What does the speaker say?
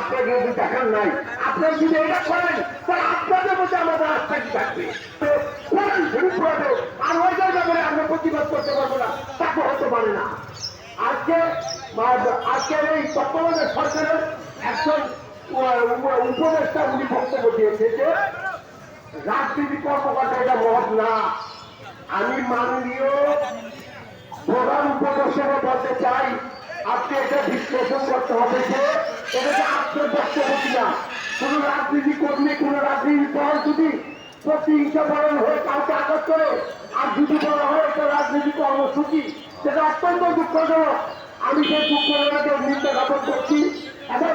আপনাকে যদি দেখান নাই, আপনারা যদি এটা করেন তাহলে আপনাদের মধ্যে আমাদের আস্থা কি থাকবে? করেন শুরু করবে, আর ওই জায়গা করে আমরা প্রতিবাদ করতে পারবো না, তা তো হতে পারে না। আজকের এই তত্ত্বাবধায়ক সরকারের একজন উপদেষ্টা উনি বক্তব্য দিয়েছে যে রাজনীতি কর্মকর্তা এটা মত না। আমি মাননীয় প্রধান উপদেষ্টাকে বলতে চাই, আপনি এটা বিশ্লেষণ করতে হবে যে এটা যে আপনার বক্তব্য কিনা। কোন রাজনীতি কর্মী, কোন রাজনীতি দল যদি প্রতিহিংসা পালন হয়ে কাউকে আঘাত করে আর যদি বলা হয় এটা রাজনীতি কর্মসূচি, সেটা অত্যন্ত দুঃখজনক। আমি সেই দুঃখ নিন্দা জ্ঞাপন করছি এবং